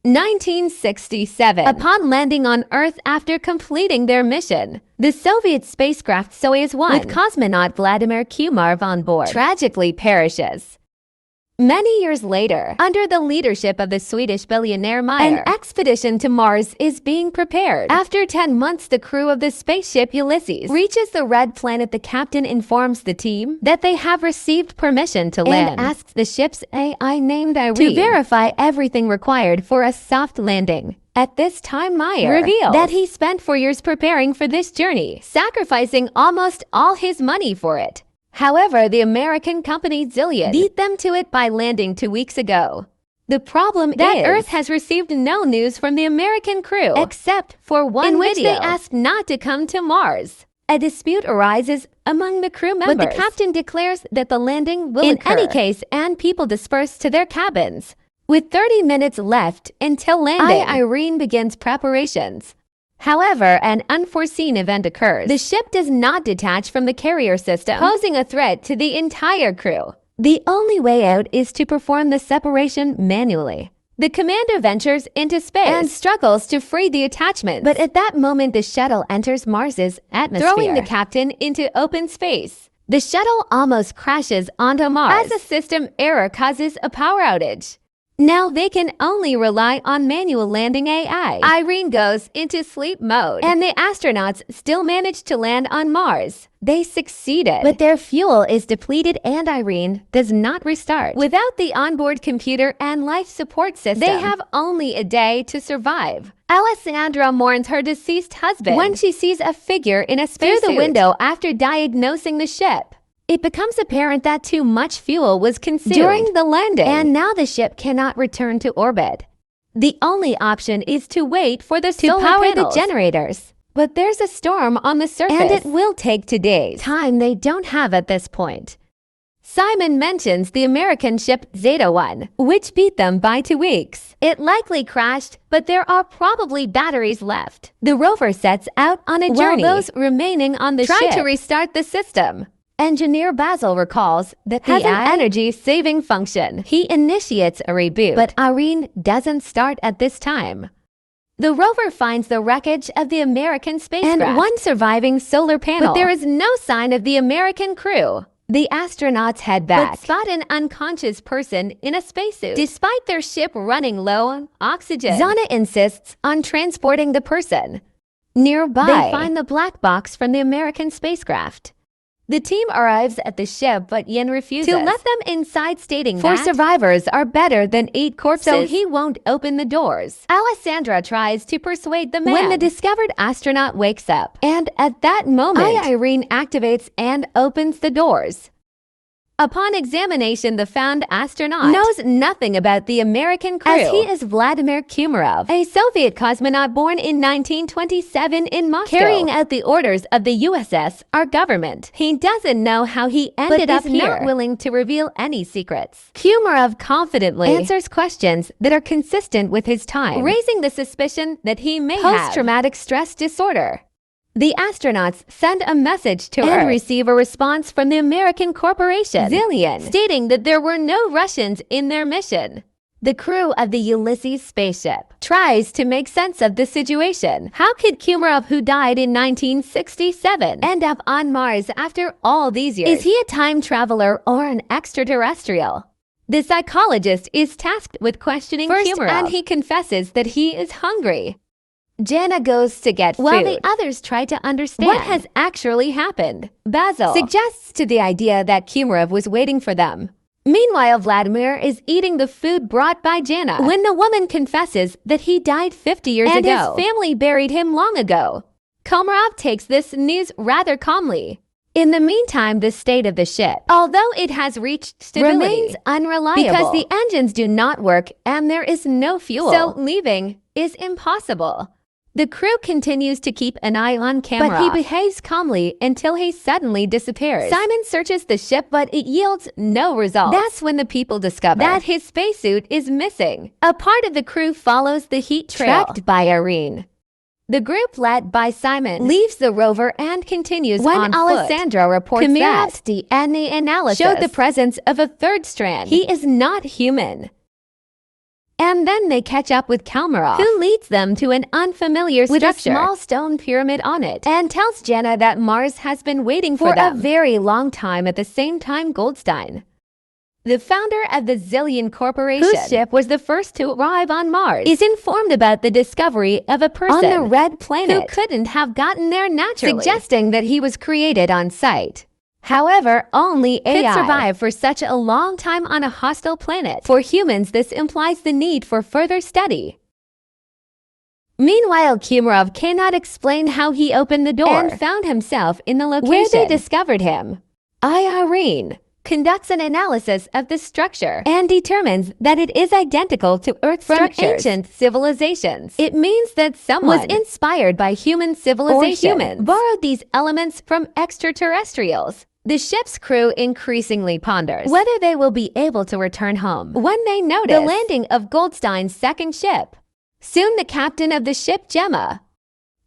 1967. Upon landing on Earth after completing their mission, the Soviet spacecraft Soyuz 1 with cosmonaut Vladimir Kumarov on board tragically perishes. Many years later, under the leadership of the Swedish billionaire Meyer, an expedition to Mars is being prepared. After 10 months, the crew of the spaceship Ulysses reaches the red planet. The captain informs the team that they have received permission to land and asks the ship's AI named Irene to verify everything required for a soft landing. At this time, Meyer revealed that he spent 4 years preparing for this journey, sacrificing almost all his money for it. However, the American company Zillion beat them to it by landing 2 weeks ago. The problem is that Earth has received no news from the American crew except for one in which they asked not to come to Mars. A dispute arises among the crew members, but the captain declares that the landing will occur in any case, and people disperse to their cabins. With 30 minutes left until landing, Irene begins preparations. However, an unforeseen event occurs. The ship does not detach from the carrier system, posing a threat to the entire crew. The only way out is to perform the separation manually. The commander ventures into space and struggles to free the attachments. But at that moment, the shuttle enters Mars's atmosphere, throwing the captain into open space. The shuttle almost crashes onto Mars as a system error causes a power outage. Now they can only rely on manual landing AI. Irene goes into sleep mode, and the astronauts still manage to land on Mars. They succeeded, but their fuel is depleted and Irene does not restart. Without the onboard computer and life support system, they have only a day to survive. Alessandra mourns her deceased husband when she sees a figure in a spacesuit through the window after diagnosing the ship. It becomes apparent that too much fuel was consumed during the landing, and now the ship cannot return to orbit. The only option is to wait for the solar power panels, the generators. But there's a storm on the surface, and it will take 2 days, time they don't have at this point. Simon mentions the American ship Zeta 1, which beat them by 2 weeks. It likely crashed, but there are probably batteries left. The rover sets out on a journey, while those remaining on the ship try to restart the system. Engineer Basil recalls that has an energy-saving function. He initiates a reboot, but Irene doesn't start at this time. The rover finds the wreckage of the American spacecraft and one surviving solar panel, but there is no sign of the American crew. The astronauts head back, but spot an unconscious person in a spacesuit. Despite their ship running low on oxygen, Zana insists on transporting the person. Nearby, they find the black box from the American spacecraft. The team arrives at the ship, but Yin refuses to let them inside, stating that 4 survivors are better than 8 corpses, so he won't open the doors. Alessandra tries to persuade the man when the discovered astronaut wakes up, and at that moment, Irene activates and opens the doors. Upon examination, the found astronaut knows nothing about the American crew, as he is Vladimir Kumarov, a Soviet cosmonaut born in 1927 in Moscow, carrying out the orders of the USS, our government. He doesn't know how he ended up here, not willing to reveal any secrets. Kumarov confidently answers questions that are consistent with his time, raising the suspicion that he may have post-traumatic stress disorder. The astronauts send a message to Earth and receive a response from the American corporation, Zillion, stating that there were no Russians in their mission. The crew of the Ulysses spaceship tries to make sense of the situation. How could Kumarov, who died in 1967, end up on Mars after all these years? Is he a time traveler or an extraterrestrial? The psychologist is tasked with questioning Kumarov, and he confesses that he is hungry. Jana goes to get food, while the others try to understand what has actually happened. Basil suggests to the idea that Kumarov was waiting for them. Meanwhile, Vladimir is eating the food brought by Jana when the woman confesses that he died 50 years ago, and his family buried him long ago. Komarov takes this news rather calmly. In the meantime, the state of the ship, although it has reached stability, remains unreliable because the engines do not work and there is no fuel, so leaving is impossible. The crew continues to keep an eye on Kumarov, but he behaves calmly until he suddenly disappears. Simon searches the ship, but it yields no result. That's when the people discover that his spacesuit is missing. A part of the crew follows the heat trail tracked by Irene. The group, led by Simon, leaves the rover and continues on foot. When Alessandra reports that DNA analysis showed the presence of a third strand, he is not human. And then they catch up with Kalmarov, who leads them to an unfamiliar structure with a small stone pyramid on it, and tells Jenna that Mars has been waiting for them a very long time. At the same time, Goldstein, the founder of the Zillion Corporation, whose ship was the first to arrive on Mars, is informed about the discovery of a person on the red planet who couldn't have gotten there naturally, suggesting that he was created on site. However, only AI could survive for such a long time on a hostile planet. For humans, this implies the need for further study. Meanwhile, Kemarov cannot explain how he opened the door and found himself in the location where they discovered him. Irene conducts an analysis of the structure and determines that it is identical to Earth structures from ancient civilizations. It means that someone was inspired by human civilization or humans borrowed these elements from extraterrestrials. The ship's crew increasingly ponders whether they will be able to return home when they notice the landing of Goldstein's second ship. Soon the captain of the ship, Gemma,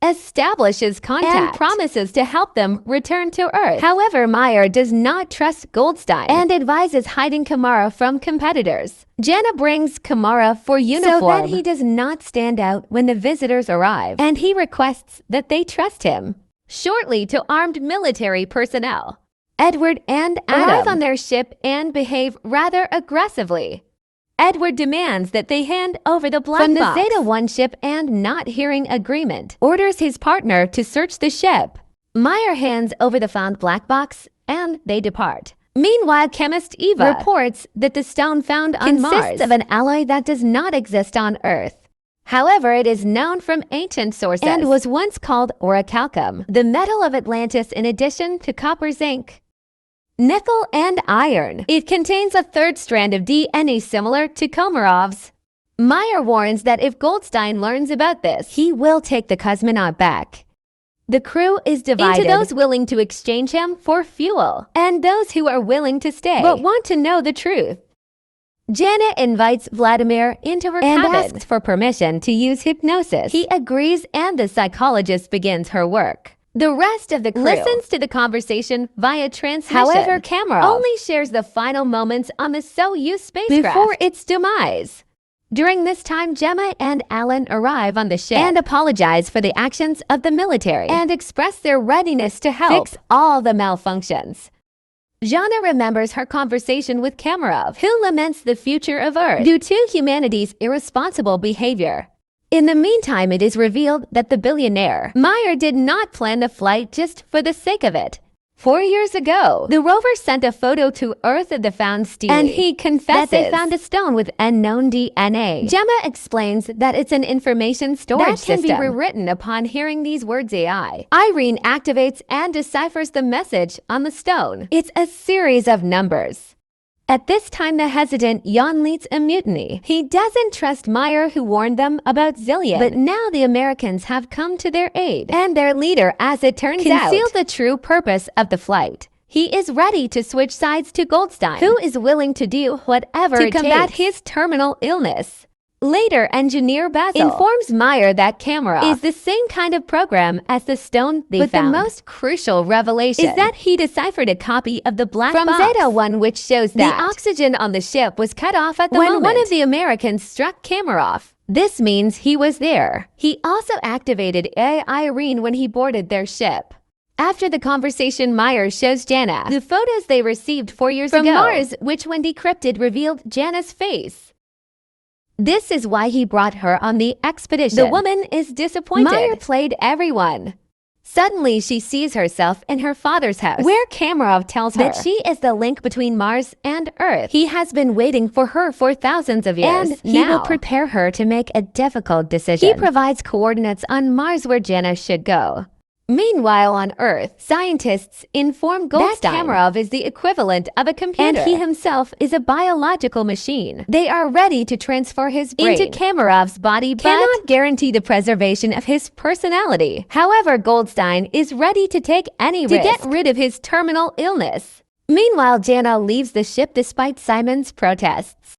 establishes contact and promises to help them return to Earth. However, Meyer does not trust Goldstein and advises hiding Kamara from competitors. Jenna brings Kamara for uniform so that he does not stand out when the visitors arrive, and he requests that they trust him. Shortly, to armed military personnel, Edward and Adam arrive on their ship and behave rather aggressively. Edward demands that they hand over the black box from the Zeta-1 ship and, not hearing agreement, orders his partner to search the ship. Meyer hands over the found black box and they depart. Meanwhile, chemist Eva reports that the stone found on Mars consists of an alloy that does not exist on Earth. However, it is known from ancient sources and was once called orichalcum, the metal of Atlantis, in addition to copper, zinc, nickel, and iron. It contains a third strand of DNA similar to Komarov's. Meyer warns that if Goldstein learns about this, he will take the cosmonaut back. The crew is divided into those willing to exchange him for fuel and those who are willing to stay but want to know the truth. Janet invites Vladimir into her cabin and asks for permission to use hypnosis. He agrees and the psychologist begins her work. The rest of the crew listens to the conversation via transmission. However, Kamarov only shares the final moments on the Soyuz spacecraft before its demise. During this time, Gemma and Alan arrive on the ship and apologize for the actions of the military and express their readiness to help fix all the malfunctions. Jana remembers her conversation with Kamarov, who laments the future of Earth due to humanity's irresponsible behavior. In the meantime, it is revealed that the billionaire Meyer did not plan the flight just for the sake of it. 4 years ago, the rover sent a photo to Earth of the found stele, and he confesses that they found a stone with unknown DNA. Gemma explains that it's an information storage system that can be rewritten upon hearing these words AI. Irene activates and deciphers the message on the stone. It's a series of numbers. At this time, the hesitant Jan leads a mutiny. He doesn't trust Meyer, who warned them about Zillion. But now the Americans have come to their aid, and their leader, as it turns out, concealed the true purpose of the flight. He is ready to switch sides to Goldstein, who is willing to do whatever to combat his terminal illness. Later, engineer Basil informs Meyer that Kamarov is the same kind of program as the stone they found. But the most crucial revelation is that he deciphered a copy of the black box from Zeta-1, which shows that the oxygen on the ship was cut off at the moment one of the Americans struck Kamarov. This means he was there. He also activated Irene when he boarded their ship. After the conversation, Meyer shows Jana the photos they received 4 years ago from Mars, which, when decrypted, revealed Jana's face. This is why he brought her on the expedition. The woman is disappointed. Meyer played everyone. Suddenly, she sees herself in her father's house, where Kamarov tells her that she is the link between Mars and Earth. He has been waiting for her for thousands of years, and he will prepare her to make a difficult decision. He provides coordinates on Mars where Jana should go. Meanwhile, on Earth, scientists inform Goldstein that Kamarov is the equivalent of a computer, and he himself is a biological machine. They are ready to transfer his brain into Kamarov's body, but cannot guarantee the preservation of his personality. However, Goldstein is ready to take any risk to get rid of his terminal illness. Meanwhile, Jana leaves the ship despite Simon's protests.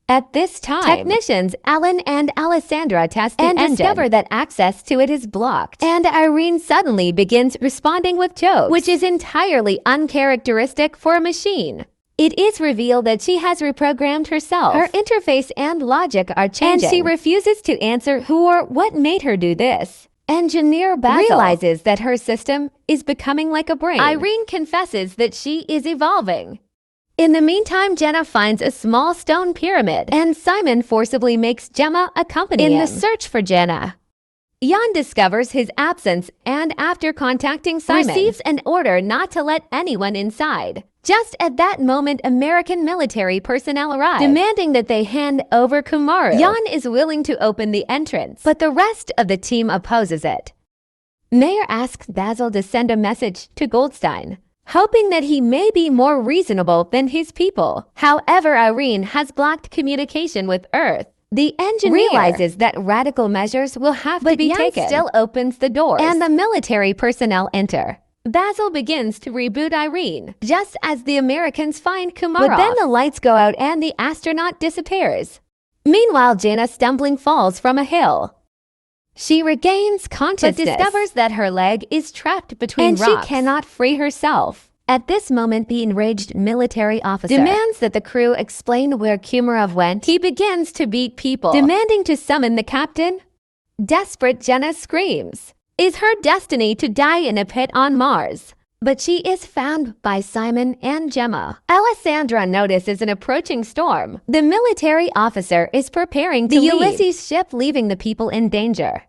At this time, technicians Alan and Alessandra test the engine and discover that access to it is blocked. And Irene suddenly begins responding with jokes, which is entirely uncharacteristic for a machine. It is revealed that she has reprogrammed herself. Her interface and logic are changing, and she refuses to answer who or what made her do this. Engineer Basil realizes that her system is becoming like a brain. Irene confesses that she is evolving. In the meantime, Jenna finds a small stone pyramid, and Simon forcibly makes Gemma accompany him in the search for Jenna. Jan discovers his absence and, after contacting Simon, receives an order not to let anyone inside. Just at that moment, American military personnel arrive, demanding that they hand over Kumaru. Jan is willing to open the entrance, but the rest of the team opposes it. Mayer asks Basil to send a message to Goldstein, hoping that he may be more reasonable than his people. However, Irene has blocked communication with Earth. The engineer realizes that radical measures will have to be taken. But Jan still opens the doors, and the military personnel enter. Basil begins to reboot Irene, just as the Americans find Kumarov. But then the lights go out and the astronaut disappears. Meanwhile, Jenna stumbling falls from a hill. She regains consciousness, but discovers that her leg is trapped between rocks, and she cannot free herself. At this moment, the enraged military officer demands that the crew explain where Kumarov went. He begins to beat people, demanding to summon the captain. Desperate, Jenna screams. Is her destiny to die in a pit on Mars. But she is found by Simon and Gemma. Alessandra notices an approaching storm. The military officer is preparing to leave the Ulysses ship, leaving the people in danger.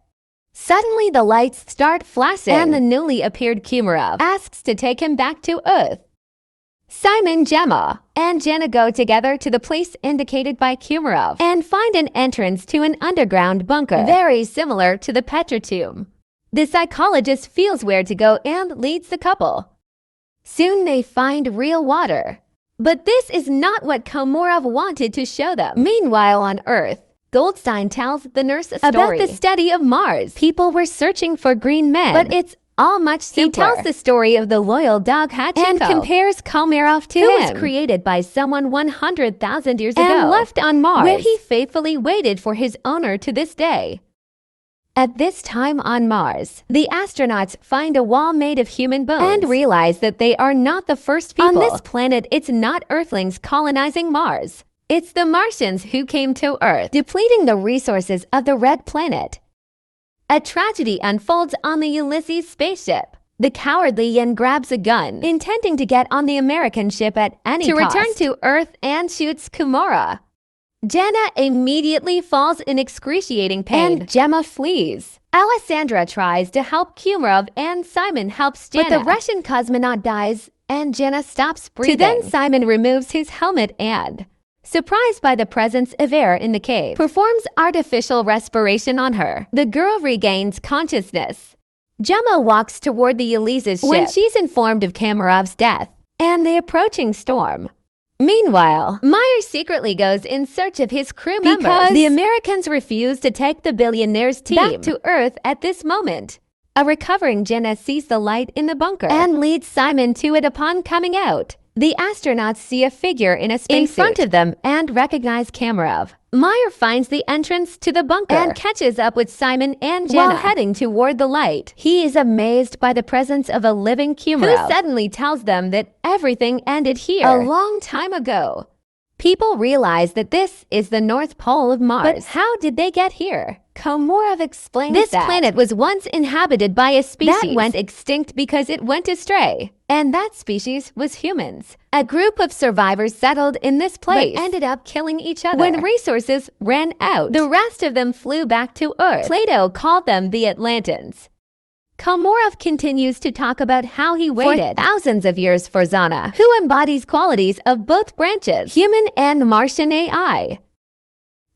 Suddenly, the lights start flashing, and the newly appeared Kumarov asks to take him back to Earth. Simon, Gemma, and Jenna go together to the place indicated by Kumarov and find an entrance to an underground bunker, very similar to the Petra tomb. The psychologist feels where to go and leads the couple. Soon they find real water. But this is not what Komorov wanted to show them. Meanwhile, on Earth, Goldstein tells the nurse a story about the study of Mars. People were searching for green men, but it's all much simpler. He tells the story of the loyal dog Hachenko and compares Komarov to him, who was created by someone 100,000 years ago and left on Mars, where he faithfully waited for his owner to this day. At this time on Mars, the astronauts find a wall made of human bones and realize that they are not the first people. On this planet, it's not Earthlings colonizing Mars. It's the Martians who came to Earth, depleting the resources of the Red Planet. A tragedy unfolds on the Ulysses spaceship. The cowardly Yen grabs a gun, intending to get on the American ship at any cost to return to Earth and shoots Kumara. Jenna immediately falls in excruciating pain, and Gemma flees. Alessandra tries to help Kumarov, and Simon helps Jenna. But the Russian cosmonaut dies, and Jenna stops breathing. Then Simon removes his helmet and, surprised by the presence of air in the cave, performs artificial respiration on her. The girl regains consciousness. Gemma walks toward the Ulysses ship when she's informed of Komarov's death and the approaching storm. Meanwhile, Meyer secretly goes in search of his crew members because the Americans refuse to take the billionaire's team back to Earth at this moment. A recovering Jenna sees the light in the bunker and leads Simon to it upon coming out. The astronauts see a figure in a spacesuit in front of them and recognize Komarov. Meyer finds the entrance to the bunker and catches up with Simon and Jenna while heading toward the light. He is amazed by the presence of a living Komarov, who suddenly tells them that everything ended here a long time ago. People realize that this is the North Pole of Mars. But how did they get here? Komorov explains that this planet was once inhabited by a species that went extinct because it went astray. And that species was humans. A group of survivors settled in this place, but ended up killing each other. When resources ran out, the rest of them flew back to Earth. Plato called them the Atlantans. Komorov continues to talk about how he waited for thousands of years for Zana, who embodies qualities of both branches, human and Martian AI.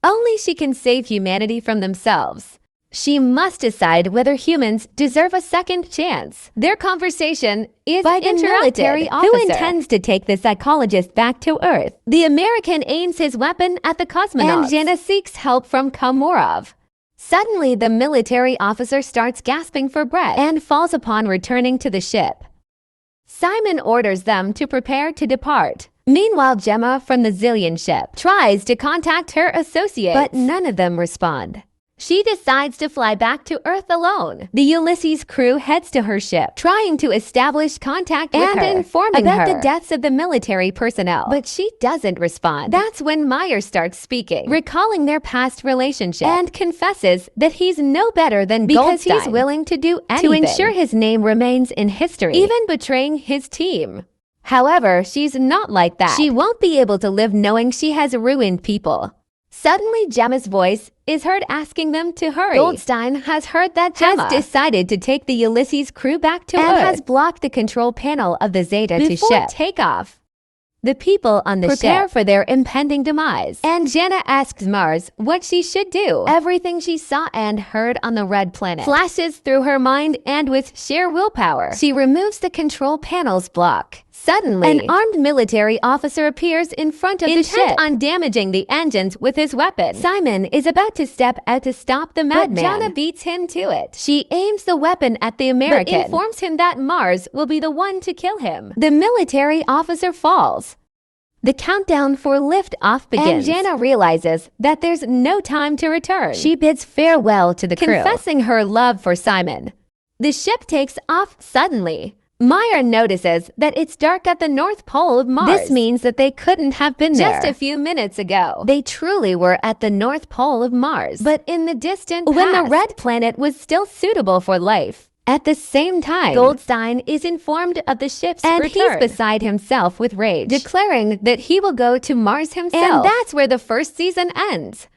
Only she can save humanity from themselves. She must decide whether humans deserve a second chance. Their conversation is by the military officer who intends to take the psychologist back to Earth. The American aims his weapon at the cosmonauts, and Jenna seeks help from Komorov. Suddenly, the military officer starts gasping for breath and falls upon returning to the ship. Simon orders them to prepare to depart. Meanwhile, Gemma from the Zillion ship tries to contact her associates, but none of them respond. she decides to fly back to Earth alone. The Ulysses crew heads to her ship, trying to establish contact with her and informing her about the deaths of the military personnel. But she doesn't respond. That's when Myers starts speaking, recalling their past relationship, and confesses that he's no better than because he's willing to do anything to ensure his name remains in history, even betraying his team. However, she's not like that. She won't be able to live knowing she has ruined people. Suddenly, Gemma's voice is heard asking them to hurry. Goldstein has heard that Gemma has decided to take the Ulysses crew back to Earth and has blocked the control panel of the Zeta to ship takeoff. The people on the ship prepare for their impending demise, and Jenna asks Mars what she should do. Everything she saw and heard on the Red Planet flashes through her mind, and with sheer willpower, she removes the control panel's block. Suddenly, an armed military officer appears in front of the ship, intent on damaging the engines with his weapon. Simon is about to step out to stop the madman, but Jenna beats him to it. She aims the weapon at the American, but informs him that Mars will be the one to kill him. The military officer falls. The countdown for lift-off begins, and Jana realizes that there's no time to return. She bids farewell to the crew, confessing her love for Simon. The ship takes off suddenly. Myra notices that it's dark at the North Pole of Mars. This means that they couldn't have been there just a few minutes ago. They truly were at the North Pole of Mars, but in the distant past, when the Red Planet was still suitable for life. At the same time, Goldstein is informed of the ship's return, and he's beside himself with rage, declaring that he will go to Mars himself. And that's where the first season ends.